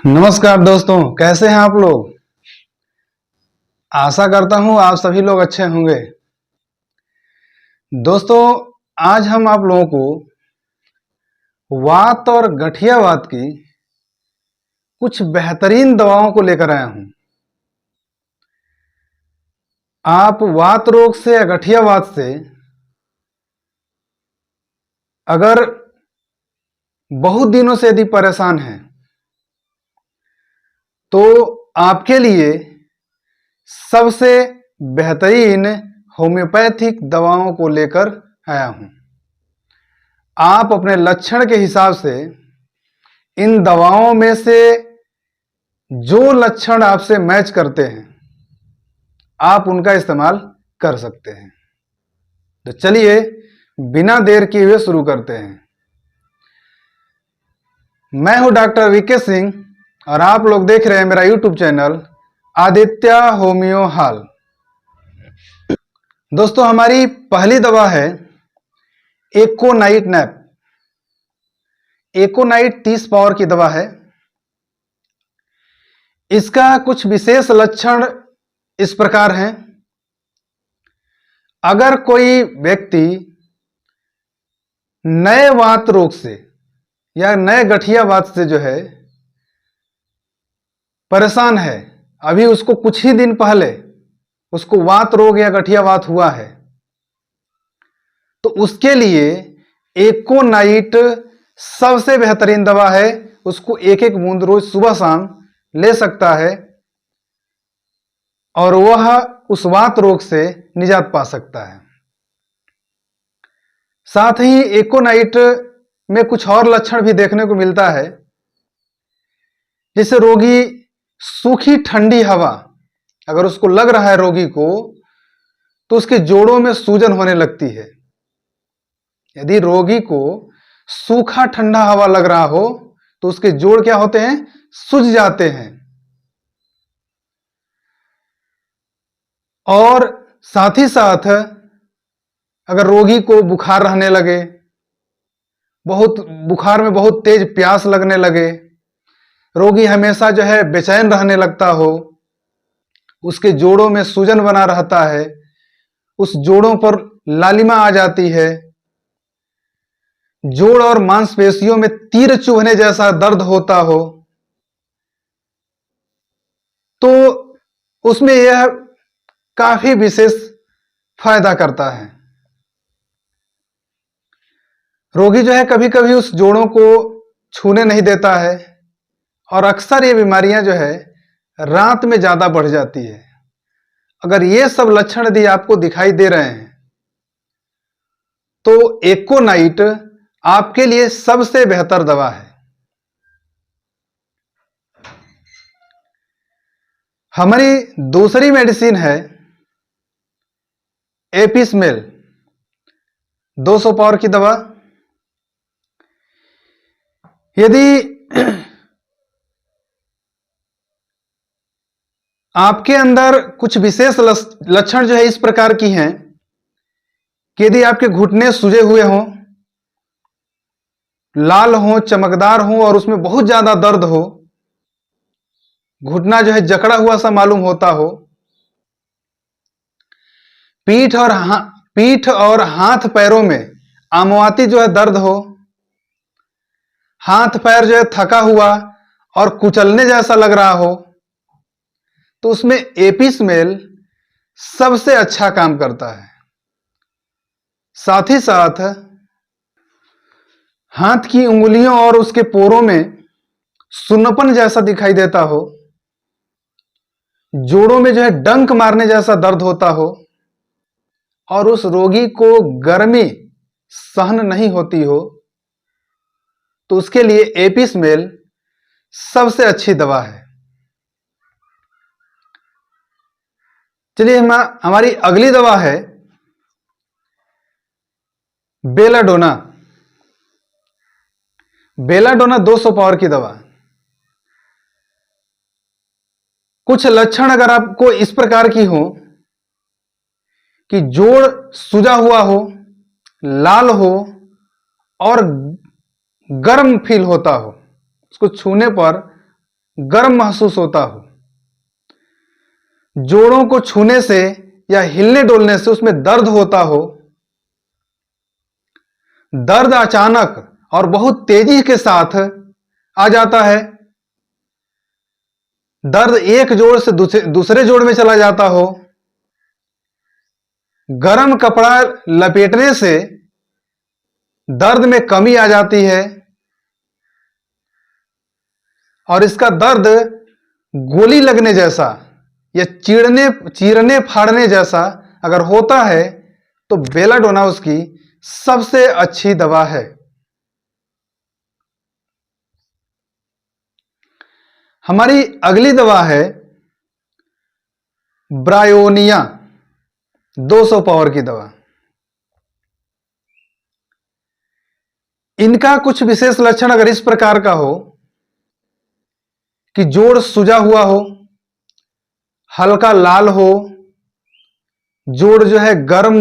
नमस्कार दोस्तों, कैसे हैं आप लोग। आशा करता हूं आप सभी लोग अच्छे होंगे। दोस्तों, आज हम आप लोगों को वात और गठिया वात की कुछ बेहतरीन दवाओं को लेकर आया हूं। आप वात रोग से या गठिया वात से अगर बहुत दिनों से यदि परेशान हैं तो आपके लिए सबसे बेहतरीन होम्योपैथिक दवाओं को लेकर आया हूं। आप अपने लक्षण के हिसाब से इन दवाओं में से जो लक्षण आपसे मैच करते हैं आप उनका इस्तेमाल कर सकते हैं। तो चलिए बिना देर किए हुए शुरू करते हैं। मैं हूं डॉक्टर वीके सिंह और आप लोग देख रहे हैं मेरा यूट्यूब चैनल आदित्य होम्यो हाल। दोस्तों, हमारी पहली दवा है एकोनाइट नैप। एकोनाइट 30 पावर की दवा है। इसका कुछ विशेष लक्षण इस प्रकार हैं। अगर कोई व्यक्ति नए वात रोग से या नए गठिया वात से जो है परेशान है, अभी उसको कुछ ही दिन पहले उसको वात रोग या गठिया वात हुआ है, तो उसके लिए एकोनाइट सबसे बेहतरीन दवा है। उसको एक एक बूंद रोज सुबह शाम ले सकता है और वह उस वात रोग से निजात पा सकता है। साथ ही एकोनाइट में कुछ और लक्षण भी देखने को मिलता है, जैसे रोगी सूखी ठंडी हवा अगर उसको लग रहा है रोगी को, तो उसके जोड़ों में सूजन होने लगती है। यदि रोगी को सूखा ठंडा हवा लग रहा हो तो उसके जोड़ क्या होते हैं, सूज जाते हैं। और साथ ही साथ अगर रोगी को बुखार रहने लगे, बुखार में बहुत तेज प्यास लगने लगे, रोगी हमेशा जो है बेचैन रहने लगता हो, उसके जोड़ों में सूजन बना रहता है, उस जोड़ों पर लालिमा आ जाती है, जोड़ और मांसपेशियों में तीर चुभने जैसा दर्द होता हो, तो उसमें यह काफी विशेष फायदा करता है। रोगी जो है कभी कभी उस जोड़ों को छूने नहीं देता है और अक्सर ये बीमारियां जो है रात में ज्यादा बढ़ जाती है। अगर ये सब लक्षण यदि आपको दिखाई दे रहे हैं तो एकोनाइट आपके लिए सबसे बेहतर दवा है। हमारी दूसरी मेडिसिन है एपिसमेल 200 पावर की दवा। यदि आपके अंदर कुछ विशेष लक्षण जो है इस प्रकार की हैं कि यदि आपके घुटने सूजे हुए हों, लाल हों, चमकदार हों और उसमें बहुत ज्यादा दर्द हो, घुटना जो है जकड़ा हुआ सा मालूम होता हो, पीठ और हाथ पैरों में आमवाती जो है दर्द हो, हाथ पैर जो है थका हुआ और कुचलने जैसा लग रहा हो, तो उसमें एपिसमेल सबसे अच्छा काम करता है। साथ ही साथ हाथ की उंगलियों और उसके पोरों में सुन्नपन जैसा दिखाई देता हो, जोड़ों में जो है डंक मारने जैसा दर्द होता हो और उस रोगी को गर्मी सहन नहीं होती हो, तो उसके लिए एपिसमेल सबसे अच्छी दवा है। चलिए हमारी अगली दवा है बेलाडोना। बेलाडोना 200 पावर की दवा। कुछ लक्षण अगर आपको इस प्रकार की हो कि जोड़ सूजा हुआ हो, लाल हो और गर्म फील होता हो, उसको छूने पर गर्म महसूस होता हो, जोड़ों को छूने से या हिलने डोलने से उसमें दर्द होता हो, दर्द अचानक और बहुत तेजी के साथ आ जाता है, दर्द एक जोड़ से दूसरे जोड़ में चला जाता हो, गर्म कपड़ा लपेटने से दर्द में कमी आ जाती है और इसका दर्द गोली लगने जैसा या चीरने फाड़ने जैसा अगर होता है तो बेलाडोना उसकी सबसे अच्छी दवा है। हमारी अगली दवा है ब्रायोनिया 200 पावर की दवा। इनका कुछ विशेष लक्षण अगर इस प्रकार का हो कि जोड़ सूजा हुआ हो, हल्का लाल हो, जोड़ जो है गर्म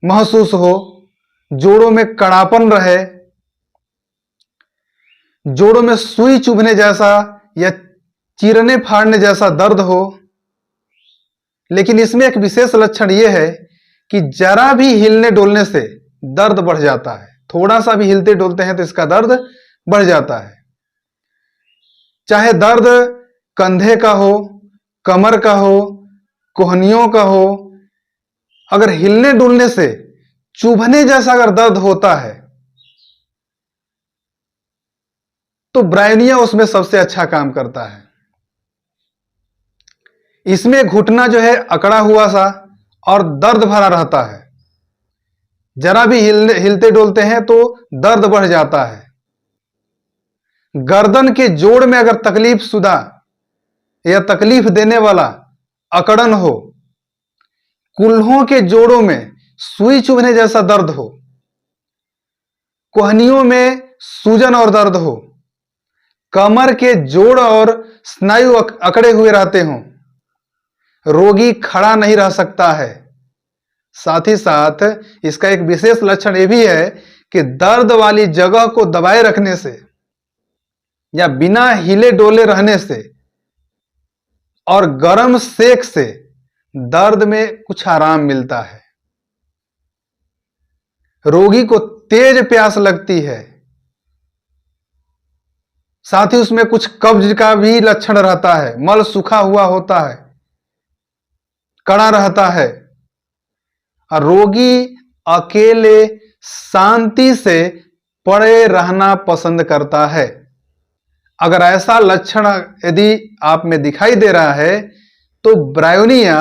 महसूस हो, जोड़ों में कड़ापन रहे, जोड़ों में सुई चुभने जैसा या चीरने फाड़ने जैसा दर्द हो। लेकिन इसमें एक विशेष लक्षण यह है कि जरा भी हिलने डोलने से दर्द बढ़ जाता है, थोड़ा सा भी हिलते डोलते हैं तो इसका दर्द बढ़ जाता है। चाहे दर्द कंधे का हो, कमर का हो, कोहनियों का हो, अगर हिलने डुलने से चुभने जैसा अगर दर्द होता है तो ब्रायोनिया उसमें सबसे अच्छा काम करता है। इसमें घुटना जो है अकड़ा हुआ सा और दर्द भरा रहता है, जरा भी हिलते डोलते हैं तो दर्द बढ़ जाता है। गर्दन के जोड़ में अगर तकलीफ शुदा या तकलीफ देने वाला अकड़न हो, कुल्हों के जोड़ों में सुई चुभने जैसा दर्द हो, कोहनियों में सूजन और दर्द हो, कमर के जोड़ और स्नायु अकड़े हुए रहते हों, रोगी खड़ा नहीं रह सकता है। साथ ही साथ इसका एक विशेष लक्षण यह भी है कि दर्द वाली जगह को दबाए रखने से या बिना हिले डोले रहने से और गर्म सेक से दर्द में कुछ आराम मिलता है। रोगी को तेज प्यास लगती है, साथ ही उसमें कुछ कब्ज का भी लक्षण रहता है, मल सूखा हुआ होता है, कड़ा रहता है और रोगी अकेले शांति से पड़े रहना पसंद करता है। अगर ऐसा लक्षण यदि आप में दिखाई दे रहा है तो ब्रायोनिया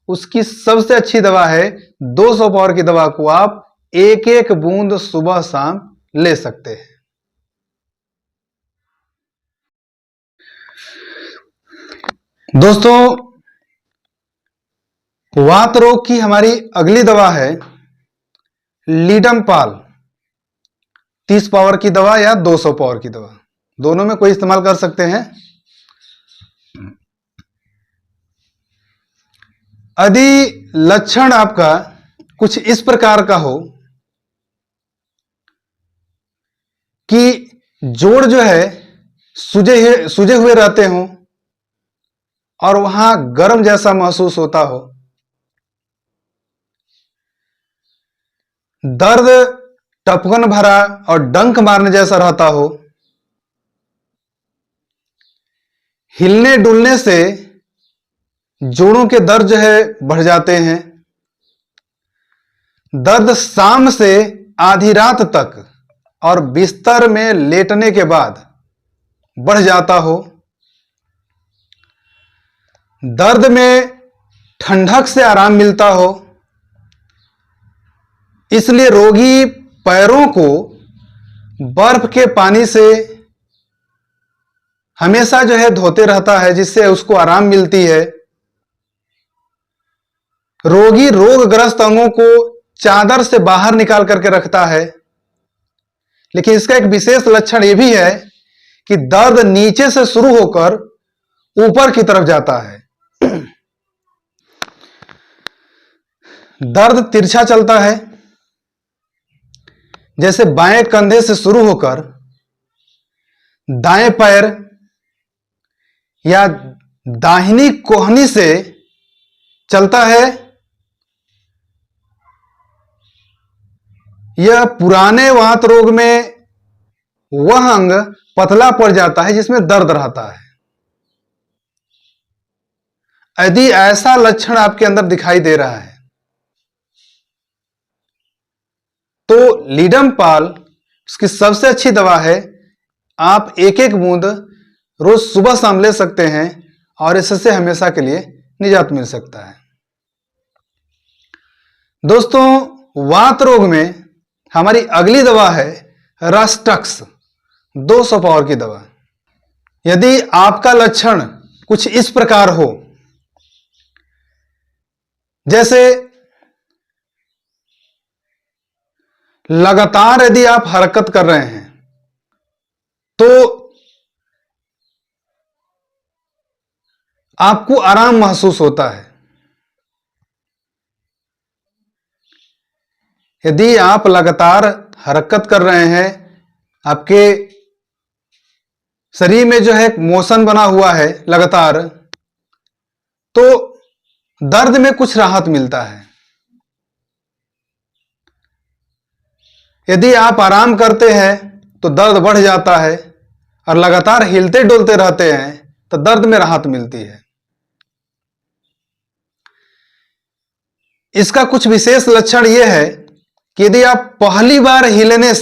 उसकी सबसे अच्छी दवा है। 200 पावर की दवा को आप एक एक बूंद सुबह शाम ले सकते हैं। दोस्तों, वात रोग की हमारी अगली दवा है लीडमपाल 30 पावर की दवा या 200 पावर की दवा, दोनों में कोई इस्तेमाल कर सकते हैं। यदि लक्षण आपका कुछ इस प्रकार का हो कि जोड़ जो है सूजे हुए रहते हों और वहां गर्म जैसा महसूस होता हो, दर्द टपकन भरा और डंक मारने जैसा रहता हो, हिलने डुलने से जोड़ों के दर्द जो है बढ़ जाते हैं, दर्द शाम से आधी रात तक और बिस्तर में लेटने के बाद बढ़ जाता हो, दर्द में ठंडक से आराम मिलता हो, इसलिए रोगी पैरों को बर्फ के पानी से हमेशा जो है धोते रहता है, जिससे उसको आराम मिलती है। रोगी रोगग्रस्त अंगों को चादर से बाहर निकाल करके रखता है। लेकिन इसका एक विशेष लक्षण यह भी है कि दर्द नीचे से शुरू होकर ऊपर की तरफ जाता है। दर्द तिरछा चलता है, जैसे बाएं कंधे से शुरू होकर दाएं पैर या दाहिनी कोहनी से चलता है, यह पुराने वात रोग में वह अंग पतला पड़ जाता है जिसमें दर्द रहता है। यदि ऐसा लक्षण आपके अंदर दिखाई दे रहा है तो लीडमपाल उसकी सबसे अच्छी दवा है। आप एक एक बूंद रोज सुबह शाम ले सकते हैं और इससे हमेशा के लिए निजात मिल सकता है। दोस्तों, वात रोग में हमारी अगली दवा है रस्टक्स, 200 पावर की दवा। यदि आपका लक्षण कुछ इस प्रकार हो, जैसे लगातार यदि आप हरकत कर रहे हैं तो आपको आराम महसूस होता है। यदि आप लगातार हरकत कर रहे हैं, आपके शरीर में जो है मोशन बना हुआ है लगातार, तो दर्द में कुछ राहत मिलता है। यदि आप आराम करते हैं तो दर्द बढ़ जाता है और लगातार हिलते डुलते रहते हैं तो दर्द में राहत मिलती है। इसका कुछ विशेष लक्षण यह है कि यदि आप पहली बार हिलने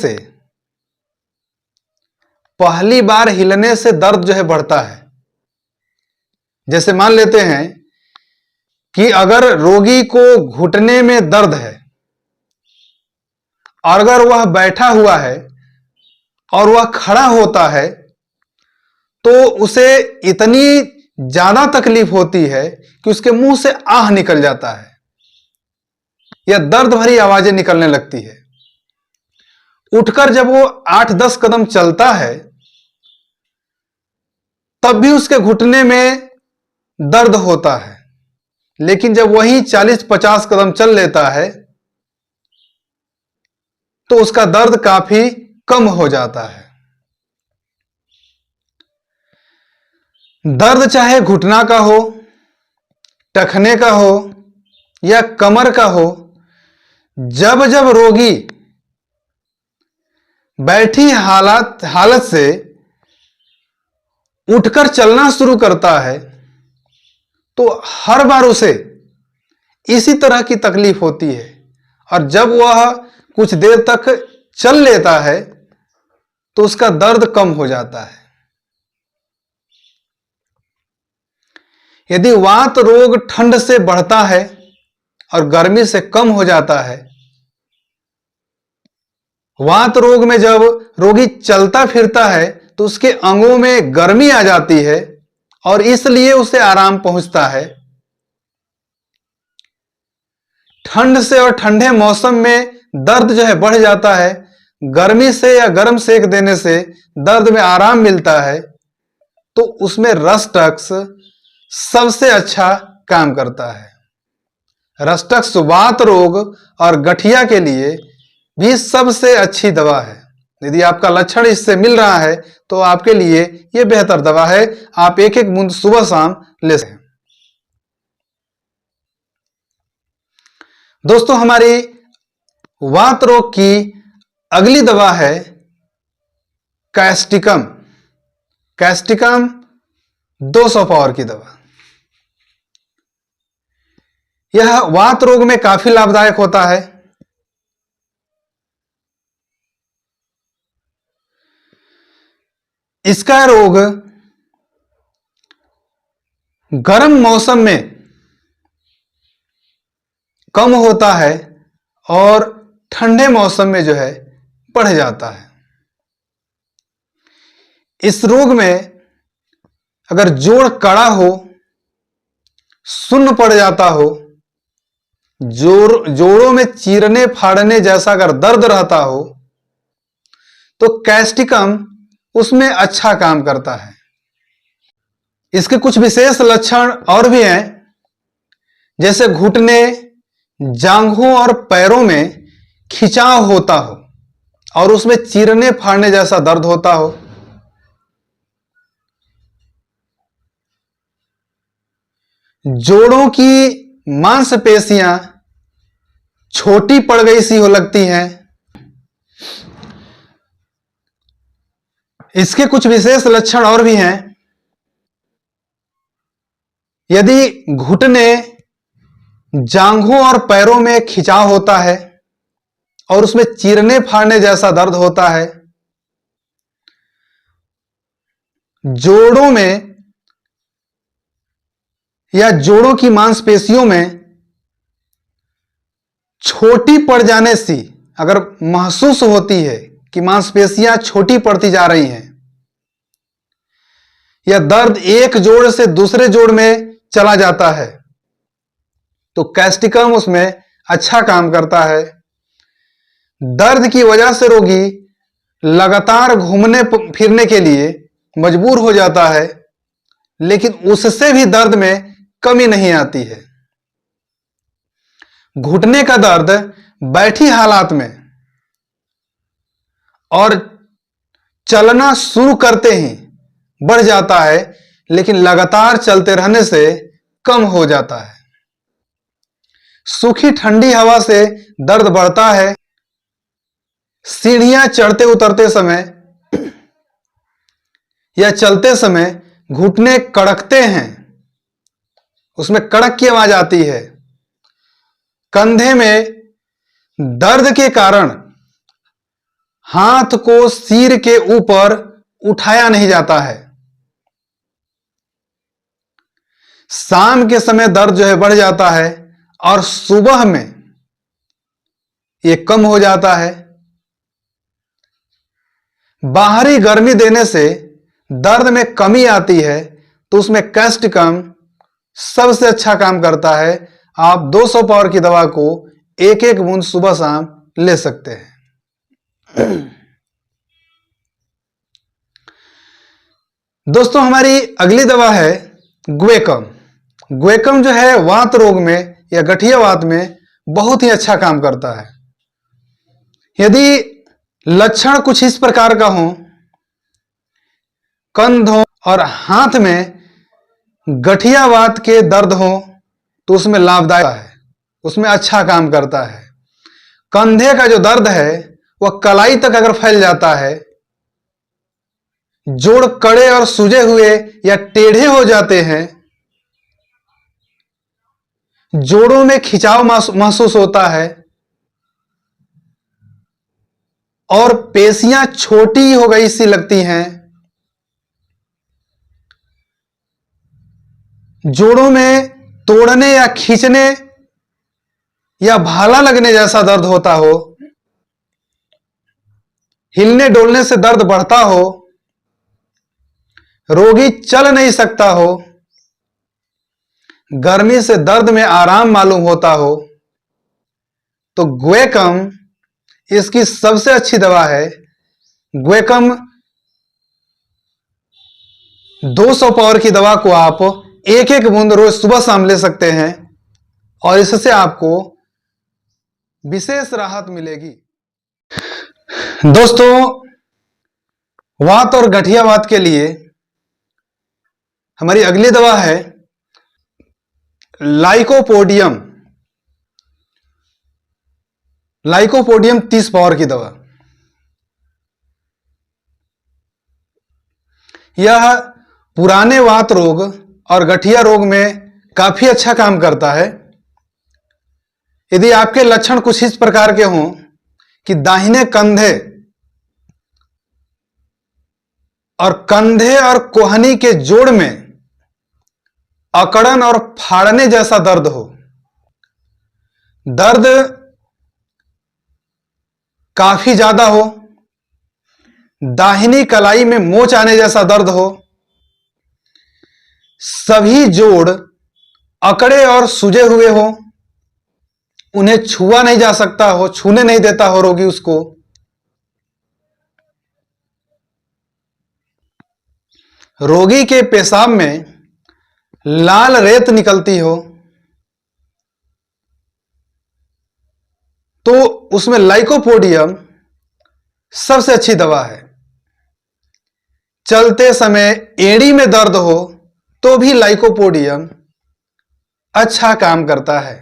से दर्द जो है बढ़ता है। जैसे मान लेते हैं कि अगर रोगी को घुटने में दर्द है और अगर वह बैठा हुआ है और वह खड़ा होता है तो उसे इतनी ज्यादा तकलीफ होती है कि उसके मुंह से आह निकल जाता है या दर्द भरी आवाजें निकलने लगती है। उठकर जब वो 8-10 कदम चलता है तब भी उसके घुटने में दर्द होता है, लेकिन जब वही 40-50 कदम चल लेता है तो उसका दर्द काफी कम हो जाता है। दर्द चाहे घुटना का हो, टखने का हो या कमर का हो, जब जब रोगी बैठी हालत से उठकर चलना शुरू करता है तो हर बार उसे इसी तरह की तकलीफ होती है और जब वह कुछ देर तक चल लेता है तो उसका दर्द कम हो जाता है। यदि वात रोग ठंड से बढ़ता है और गर्मी से कम हो जाता है, वात रोग में जब रोगी चलता फिरता है तो उसके अंगों में गर्मी आ जाती है और इसलिए उसे आराम पहुंचता है। ठंड से और ठंडे मौसम में दर्द जो है बढ़ जाता है, गर्मी से या गर्म सेक देने से दर्द में आराम मिलता है, तो उसमें रस्टक्स सबसे अच्छा काम करता है। रस्टक्स वात रोग और गठिया के लिए भी सबसे अच्छी दवा है। यदि आपका लक्षण इससे मिल रहा है तो आपके लिए यह बेहतर दवा है। आप एक एक बूंद सुबह शाम ले सकते हैं। दोस्तों, हमारी वात रोग की अगली दवा है कैस्टिकम। कैस्टिकम 200 पावर की दवा। यह वात रोग में काफी लाभदायक होता है। इसका रोग गर्म मौसम में कम होता है और ठंडे मौसम में जो है बढ़ जाता है। इस रोग में अगर जोड़ कड़ा हो, सुन्न पड़ जाता हो, जोड़ों में चीरने फाड़ने जैसा अगर दर्द रहता हो तो कैस्टिकम उसमें अच्छा काम करता है। इसके कुछ विशेष लक्षण और भी हैं, जैसे घुटने, जांघों और पैरों में खिंचाव होता हो और उसमें चीरने फाड़ने जैसा दर्द होता हो, जोड़ों की मांसपेशियां छोटी पड़ गई सी हो लगती हैं। इसके कुछ विशेष लक्षण और भी हैं। यदि घुटने, जांघों और पैरों में खिंचाव होता है और उसमें चीरने फाड़ने जैसा दर्द होता है, जोड़ों में या जोड़ों की मांसपेशियों में छोटी पड़ जाने सी अगर महसूस होती है कि मांसपेशियां छोटी पड़ती जा रही हैं, या दर्द एक जोड़ से दूसरे जोड़ में चला जाता है, तो कैस्टिकम उसमें अच्छा काम करता है। दर्द की वजह से रोगी लगातार घूमने फिरने के लिए मजबूर हो जाता है, लेकिन उससे भी दर्द में कमी नहीं आती है। घुटने का दर्द बैठी हालात में और चलना शुरू करते ही बढ़ जाता है, लेकिन लगातार चलते रहने से कम हो जाता है। सूखी ठंडी हवा से दर्द बढ़ता है। सीढ़ियां चढ़ते उतरते समय या चलते समय घुटने कड़कते हैं, उसमें कड़क की आवाज आती है। कंधे में दर्द के कारण हाथ को सिर के ऊपर उठाया नहीं जाता है। शाम के समय दर्द जो है बढ़ जाता है और सुबह में यह कम हो जाता है। बाहरी गर्मी देने से दर्द में कमी आती है, तो उसमें कैस्टिकम सबसे अच्छा काम करता है। आप 200 पावर की दवा को एक एक बूंद सुबह शाम ले सकते हैं। दोस्तों, हमारी अगली दवा है ग्वेकम। ग्वेकम जो है वात रोग में या गठिया वात में बहुत ही अच्छा काम करता है। यदि लक्षण कुछ इस प्रकार का हो, कंधों और हाथ में गठिया वात के दर्द हो, तो उसमें लाभदायक है, उसमें अच्छा काम करता है। कंधे का जो दर्द है वह कलाई तक अगर फैल जाता है, जोड़ कड़े और सूजे हुए या टेढ़े हो जाते हैं, जोड़ों में खिंचाव महसूस होता है और पेशियां छोटी हो गई सी लगती हैं, जोड़ों में तोड़ने या खींचने या भाला लगने जैसा दर्द होता हो, हिलने डोलने से दर्द बढ़ता हो, रोगी चल नहीं सकता हो, गर्मी से दर्द में आराम मालूम होता हो, तो ग्वेकम इसकी सबसे अच्छी दवा है। ग्वेकम 200 पावर की दवा को आप एक एक बूंद रोज सुबह शाम ले सकते हैं और इससे आपको विशेष राहत मिलेगी। दोस्तों, वात और गठिया वात के लिए हमारी अगली दवा है लाइकोपोडियम। लाइकोपोडियम 30 पावर की दवा। यह पुराने वात रोग और गठिया रोग में काफी अच्छा काम करता है। यदि आपके लक्षण कुछ इस प्रकार के हों कि दाहिने कंधे और कोहनी के जोड़ में अकड़न और फाड़ने जैसा दर्द हो, दर्द काफी ज्यादा हो, दाहिनी कलाई में मोच आने जैसा दर्द हो, सभी जोड़ अकड़े और सूजे हुए हो, उन्हें छुआ नहीं जा सकता हो, छूने नहीं देता हो रोगी उसको, रोगी के पेशाब में लाल रेत निकलती हो, तो उसमें लाइकोपोडियम सबसे अच्छी दवा है। चलते समय एड़ी में दर्द हो तो भी लाइकोपोडियम अच्छा काम करता है।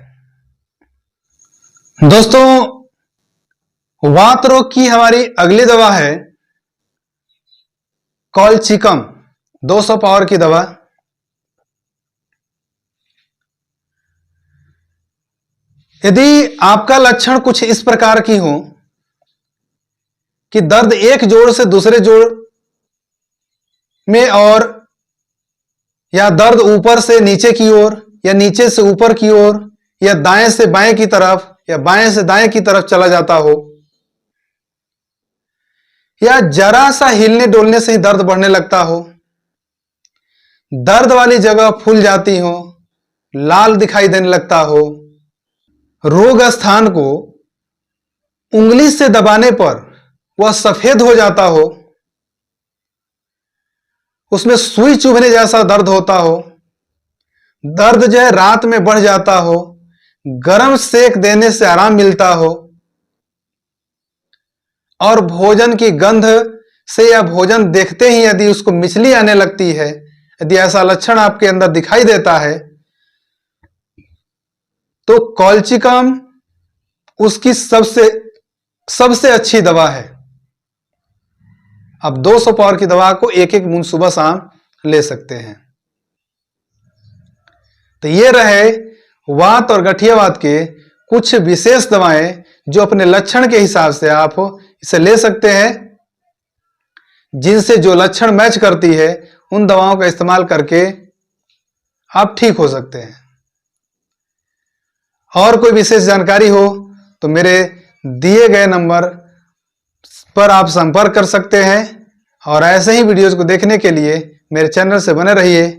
दोस्तों, वात रोग की हमारी अगली दवा है कॉलचिकम, 200 पावर की दवा। यदि आपका लक्षण कुछ इस प्रकार की हो कि दर्द एक जोड़ से दूसरे जोड़ में, और या दर्द ऊपर से नीचे की ओर या नीचे से ऊपर की ओर या दाएं से बाएं की तरफ या बाएं से दाएं की तरफ चला जाता हो, या जरा सा हिलने डोलने से ही दर्द बढ़ने लगता हो, दर्द वाली जगह फूल जाती हो, लाल दिखाई देने लगता हो, रोग स्थान को उंगली से दबाने पर वह सफेद हो जाता हो, उसमें सुई चुभने जैसा दर्द होता हो, दर्द जो है रात में बढ़ जाता हो, गर्म सेक देने से आराम मिलता हो, और भोजन की गंध से या भोजन देखते ही यदि उसको मिचली आने लगती है, यदि ऐसा लक्षण आपके अंदर दिखाई देता है, तो कॉलचिकम उसकी सबसे अच्छी दवा है। आप 200 पावर की दवा को एक एक बूंद सुबह शाम ले सकते हैं। तो ये रहे वात और गठियावात के कुछ विशेष दवाएं जो अपने लक्षण के हिसाब से आप इसे ले सकते हैं, जिनसे जो लक्षण मैच करती है उन दवाओं का इस्तेमाल करके आप ठीक हो सकते हैं। और कोई विशेष जानकारी हो तो मेरे दिए गए नंबर पर आप संपर्क कर सकते हैं, और ऐसे ही वीडियोज को देखने के लिए मेरे चैनल से बने रहिए,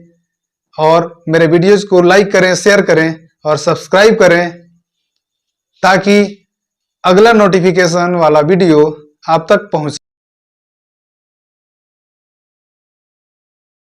और मेरे वीडियोज को लाइक करें, शेयर करें और सब्सक्राइब करें, ताकि अगला नोटिफिकेशन वाला वीडियो आप तक पहुंचे।